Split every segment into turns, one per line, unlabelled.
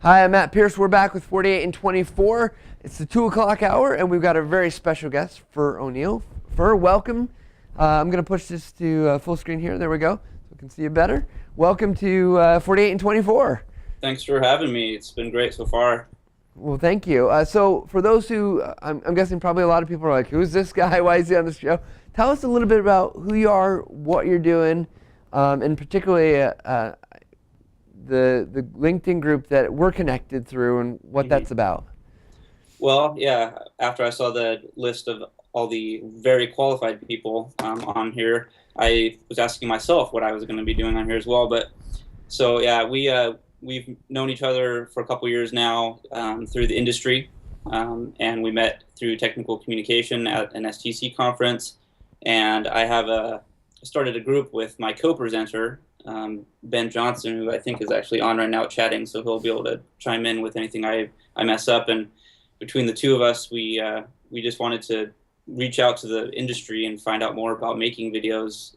Hi, I'm Matt Pierce. We're back with 48 and 24. It's the 2 o'clock hour, and we've got a very special guest, Fur O'Neill. Fur, welcome. I'm going to push this to full screen here. There we go, so we can see you better. Welcome to 48 and 24.
Thanks for having me. It's been great so far.
Well, thank you. So for those who, I'm guessing probably a lot of people are like, who's this guy? Why is he on the show? Tell us a little bit about who you are, what you're doing, and particularly the LinkedIn group that we're connected through and what that's about.
Well, yeah, after I saw the list of all the very qualified people on here, I was asking myself what I was going to be doing on here as well. But so yeah, we've known each other for a couple years now through the industry, and we met through technical communication at an STC conference. And I started a group with my co-presenter, Ben Johnson, who I think is actually on right now chatting, so he'll be able to chime in with anything I mess up. And between the two of us, we just wanted to reach out to the industry and find out more about making videos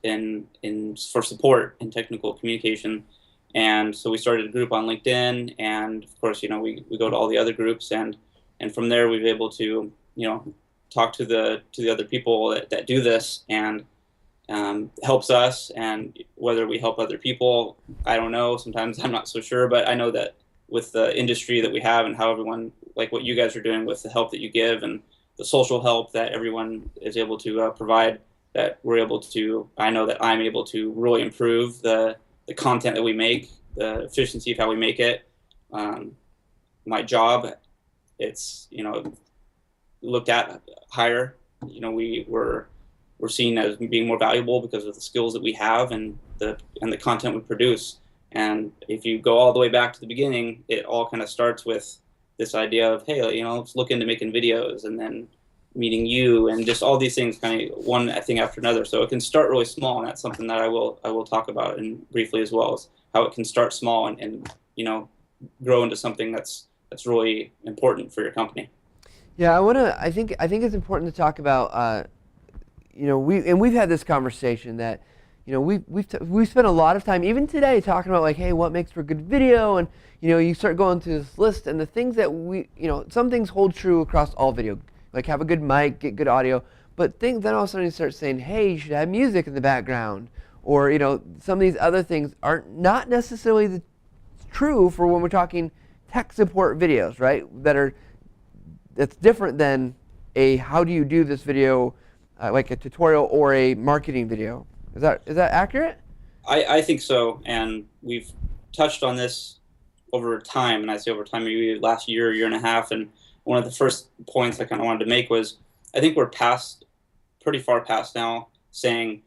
for support in technical communication. And so we started a group on LinkedIn, and of course, we go to all the other groups, and from there we've been able to talk to the other people that do this, and helps us. And whether we help other people, I don't know. Sometimes I'm not so sure, but I know that with the industry that we have and how everyone, like what you guys are doing with the help that you give and the social help that everyone is able to provide, that I know that I'm able to really improve the content that we make, the efficiency of how we make it. My job, it's looked at higher. We're seen as being more valuable because of the skills that we have and the content we produce. And if you go all the way back to the beginning, it all kind of starts with this idea of, hey, let's look into making videos, and then meeting you, and just all these things, kind of one thing after another. So it can start really small, and that's something that I will talk about and briefly as well, as how it can start small and grow into something that's really important for your company.
Yeah, I think it's important to talk about. We've had this conversation that, we've spent a lot of time, even today, talking about like, hey, what makes for a good video, and you start going through this list, and the things that some things hold true across all video, like have a good mic, get good audio, but then all of a sudden you start saying, hey, you should have music in the background, or some of these other things are not necessarily true for when we're talking tech support videos, right? That's different than a how do you do this video, like a tutorial or a marketing video. Is that accurate?
I think so, and we've touched on this over time, and I say over time, maybe last year and a half. And one of the first points I kind of wanted to make was, I think we're pretty far past now saying,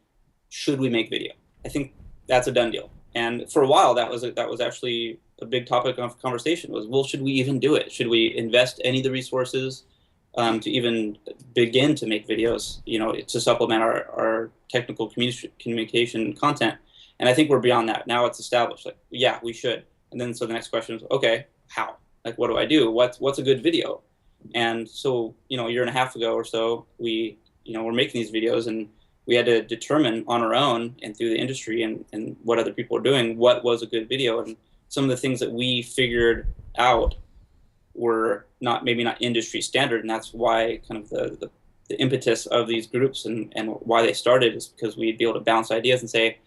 should we make video? I think that's a done deal. And for a while, that was actually a big topic of conversation, was, well, should we even do it? Should we invest any of the resources to even begin to make videos, to supplement our technical communication content? And I think we're beyond that. Now it's established, like, yeah, we should. And then so the next question is, okay, how? Like, what do I do? What's a good video? And so, a year and a half ago or so, we're making these videos, and we had to determine on our own and through the industry and what other people are doing, what was a good video. And some of the things that we figured out were maybe not industry standard, and that's why kind of the impetus of these groups and why they started is because we'd be able to bounce ideas and say,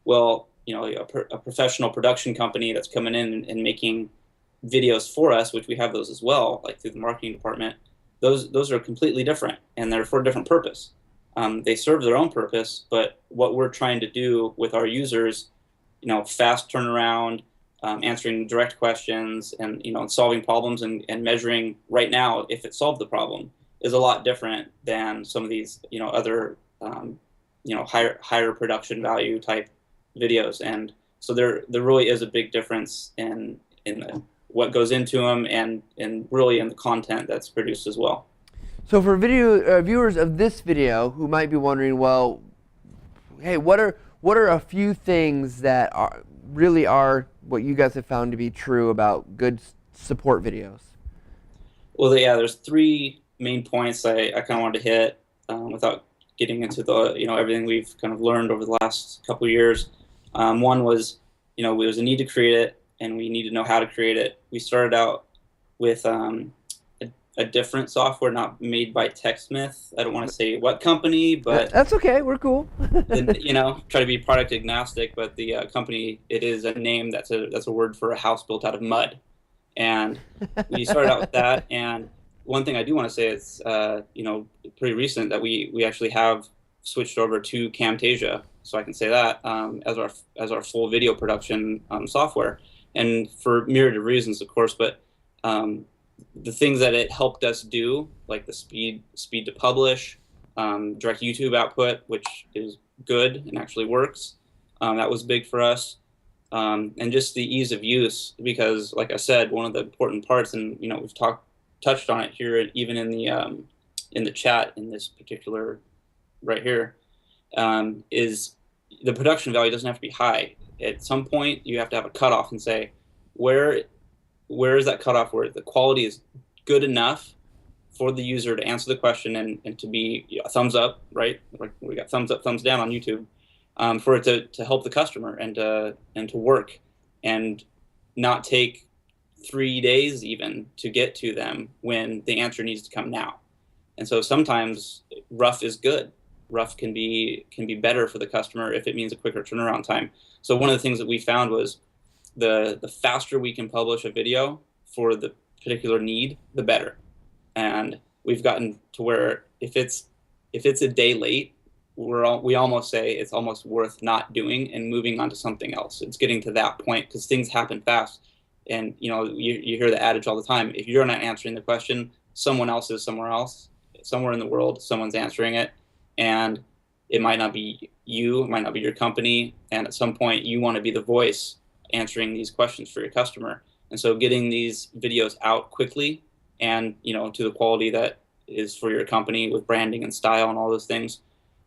well, a professional production company that's coming in and making videos for us, which we have those as well, like through the marketing department, those are completely different, and they're for a different purpose. They serve their own purpose, but what we're trying to do with our users, fast turnaround, answering direct questions, and solving problems and measuring right now if it solved the problem, is a lot different than some of these other higher production value type videos. And so there really is a big difference in what goes into them and really in the content that's produced as well.
So for video viewers of this video who might be wondering, well, hey, what are a few things that really are what you guys have found to be true about good support videos?
Well, yeah, there's three main points I kind of wanted to hit without getting into the everything we've kind of learned over the last couple of years. One was, there was a need to create it. and we need to know how to create it. We started out with a different software, not made by TechSmith. I don't want to say what company, but
That's okay. We're cool.
try to be product agnostic. But the company, it is a name that's a word for a house built out of mud, and we started out with that. And one thing I do want to say is, pretty recent that we actually have switched over to Camtasia, so I can say that as our full video production software, and for myriad of reasons, of course. But the things that it helped us do, like the speed to publish, direct YouTube output, which is good and actually works, that was big for us. And just the ease of use, because like I said, one of the important parts, and we've touched on it here, even in the chat in this particular right here, is the production value doesn't have to be high. At some point, you have to have a cutoff and say, where is that cutoff where the quality is good enough for the user to answer the question and to be a thumbs up, right? Like we got thumbs up, thumbs down on YouTube, for it to help the customer and to work, and not take 3 days even to get to them when the answer needs to come now. And so sometimes rough is good. Rough can be better for the customer if it means a quicker turnaround time. So one of the things that we found was the faster we can publish a video for the particular need, the better. And we've gotten to where if it's a day late, we almost say it's almost worth not doing and moving on to something else. It's getting to that point because things happen fast. And you hear the adage all the time: if you're not answering the question, someone else is somewhere else, somewhere in the world, someone's answering it, and it might not be you, it might not be your company, and at some point you want to be the voice answering these questions for your customer. And so getting these videos out quickly and to the quality that is for your company with branding and style and all those things,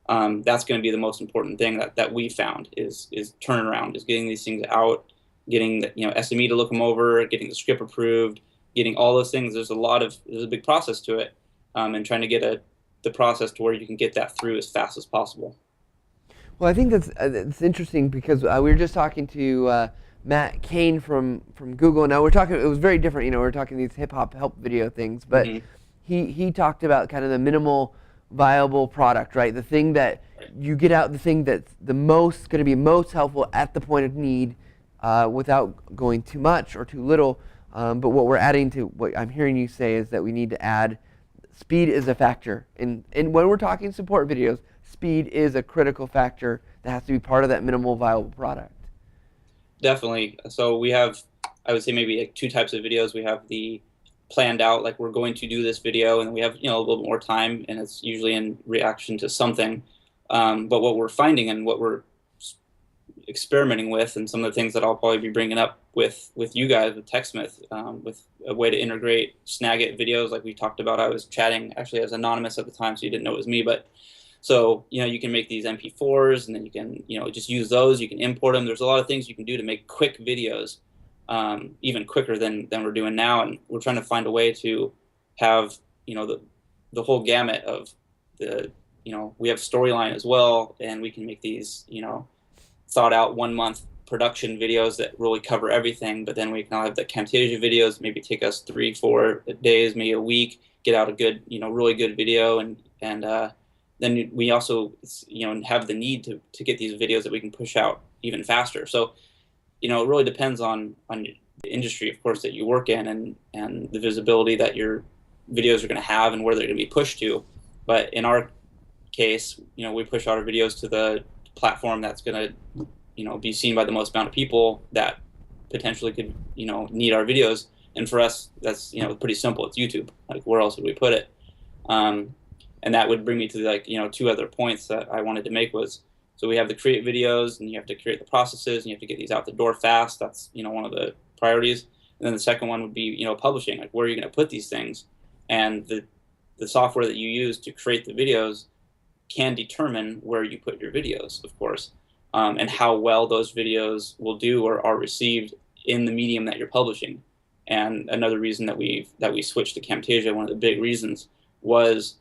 that's going to be the most important thing that we found is turnaround, is getting these things out, getting the SME to look them over, getting the script approved, getting all those things. There's a big process to it, and trying to get the process to where you can get that through as fast as possible.
Well, I think that's interesting because we were just talking to Matt Kane from Google. Now we're talking. It was very different. We're talking these hip hop help video things, but he talked about kind of the minimal viable product, right? The thing that you get out, the thing that's going to be most helpful at the point of need, without going too much or too little. But what we're adding to what I'm hearing you say is that we need to add speed is a factor. And when we're talking support videos, speed is a critical factor that has to be part of that minimal viable product.
Definitely. So we have, I would say, maybe like 2 types of videos. We have the planned out, like we're going to do this video, and we have a little bit more time, and it's usually in reaction to something. But what we're finding and what we're experimenting with, and some of the things that I'll probably be bringing up with you guys with TechSmith, with a way to integrate Snagit videos, like we talked about. I was chatting actually as anonymous at the time, so you didn't know it was me, but so you can make these MP4s, and then you can just use those. You can import them. There's a lot of things you can do to make quick videos, even quicker than we're doing now. And we're trying to find a way to have the whole gamut of the we have Storyline as well, and we can make these thought out 1 month production videos that really cover everything. But then we can have the Camtasia videos, maybe take us 3-4 days, maybe a week, get out a good really good video, and then we also have the need to get these videos that we can push out even faster. So it really depends on the industry, of course, that you work in, and the visibility that your videos are going to have and where they're going to be pushed to. But in our case, we push out our videos to the platform that's going to be seen by the most amount of people that potentially could need our videos. And for us, that's pretty simple. It's YouTube. Like, where else would we put it? And that would bring me to 2 other points that I wanted to make was, so we have the create videos, and you have to create the processes, and you have to get these out the door fast. That's one of the priorities. And then the second one would be publishing. Like, where are you going to put these things? And the software that you use to create the videos can determine where you put your videos, of course, and how well those videos will do or are received in the medium that you're publishing. And another reason that we switched to Camtasia, one of the big reasons, was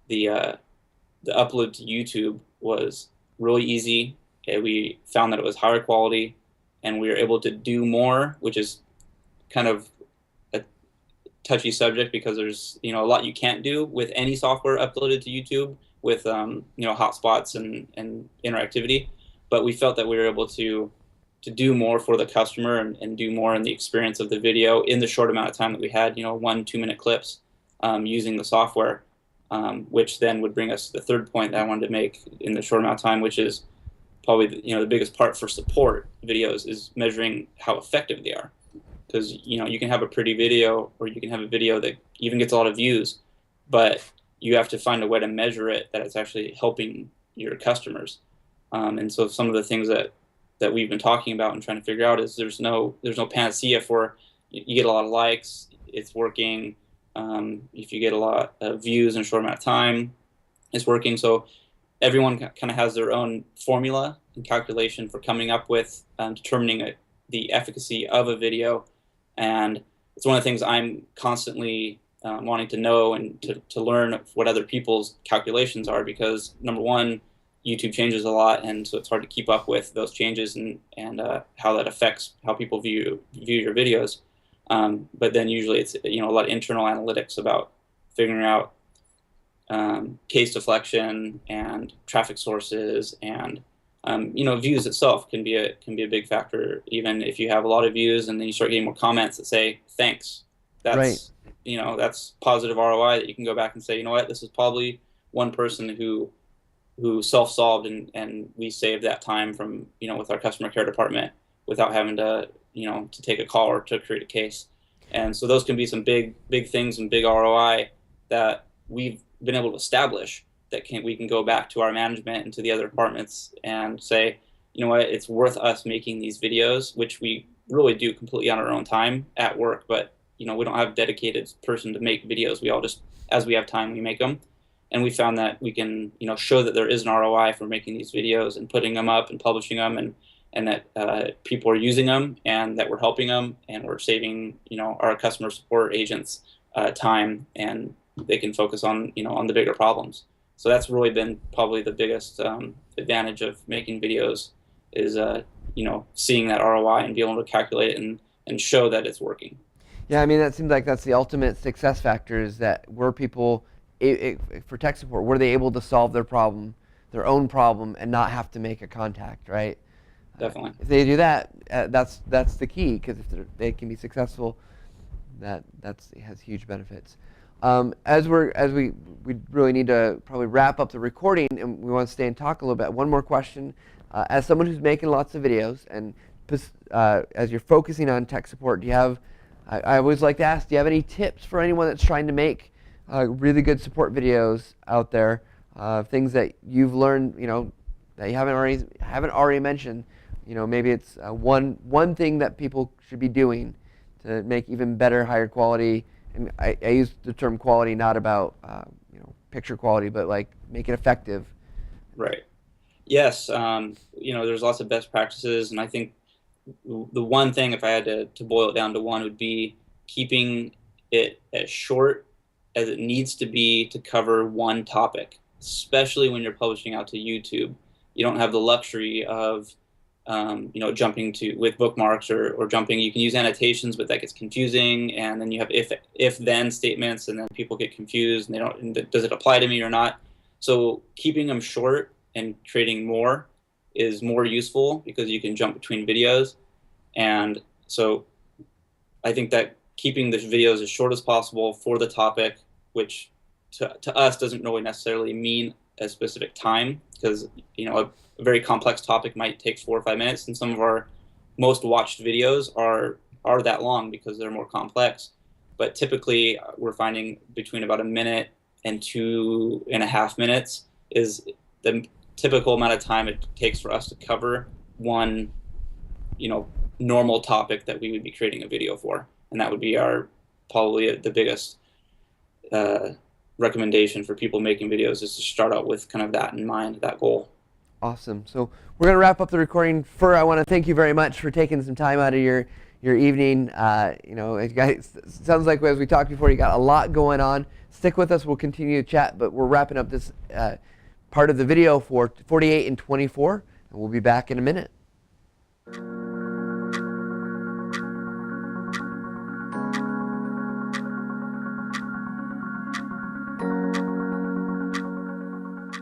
the upload to YouTube was really easy. We found that it was higher quality, and we were able to do more, which is kind of a touchy subject because there's a lot you can't do with any software uploaded to YouTube with hotspots and interactivity. But we felt that we were able to do more for the customer and do more in the experience of the video in the short amount of time that we had, 1-2 minute clips using the software, which then would bring us to the third point that I wanted to make in the short amount of time, which is probably the biggest part for support videos is measuring how effective they are. Because you can have a pretty video, or you can have a video that even gets a lot of views, but you have to find a way to measure it that it's actually helping your customers. And so some of the things that we've been talking about and trying to figure out is there's no panacea for you get a lot of likes, it's working. If you get a lot of views in a short amount of time, it's working. So everyone kind of has their own formula and calculation for coming up with determining the efficacy of a video. And it's one of the things I'm constantly wanting to know and to learn what other people's calculations are, because number one, YouTube changes a lot, and so it's hard to keep up with those changes and how that affects how people view your videos. But then usually it's a lot of internal analytics about figuring out case deflection and traffic sources, and views itself can be a big factor. Even if you have a lot of views and then you start getting more comments that say thanks, that's right. That's positive ROI that you can go back and say, you know what, this is probably one person who self-solved and we saved that time from with our customer care department without having to to take a call or to create a case. And so those can be some big things and big ROI that we've been able to establish that we can go back to our management and to the other departments and say, you know what, it's worth us making these videos, which we really do completely on our own time at work. But we don't have a dedicated person to make videos. We all just, as we have time, we make them. And we found that we can show that there is an ROI for making these videos and putting them up and publishing them, and that people are using them, and that we're helping them, and we're saving our customer support agents time, and they can focus on on the bigger problems. So that's really been probably the biggest advantage of making videos is seeing that ROI and being able to calculate it and show that it's working.
Yeah, I mean, that seems like that's the ultimate success factor, is that were people for tech support, were they able to solve their own problem, and not have to make a contact, right?
Definitely.
If they do that, that's the key, because if they can be successful, it has huge benefits. As we really need to probably wrap up the recording, and we want to stay and talk a little bit. One more question: as someone who's making lots of videos, and as you're focusing on tech support, do you have? I always like to ask, do you have any tips for anyone that's trying to make really good support videos out there? Things that you've learned, that you haven't already mentioned. Maybe it's one thing that people should be doing to make even better, higher quality. And I use the term quality not about picture quality, but like make it effective.
Right. Yes. There's lots of best practices, and I think the one thing, if I had to boil it down to one, would be keeping it as short as it needs to be to cover one topic, especially when you're publishing out to YouTube. You don't have the luxury of jumping with bookmarks or jumping. You can use annotations, but that gets confusing, and then you have if then statements, and then people get confused and they don't, does it apply to me or not? So keeping them short and creating more is more useful, because you can jump between videos. And so I think that keeping the videos as short as possible for the topic, which to us doesn't really necessarily mean a specific time, because a very complex topic might take 4 or 5 minutes, and some of our most watched videos are that long because they're more complex. But typically we're finding between about 1 minute and 2.5 minutes is the typical amount of time it takes for us to cover one normal topic that we would be creating a video for. And that would be probably the biggest recommendation for people making videos, is to start out with kind of that in mind, that goal.
Awesome. So we're going to wrap up the recording. I want to thank you very much for taking some time out of your evening. It sounds like, as we talked before, you got a lot going on. Stick with us. We'll continue to chat, but we're wrapping up this part of the video for 48 and 24, and we'll be back in a minute.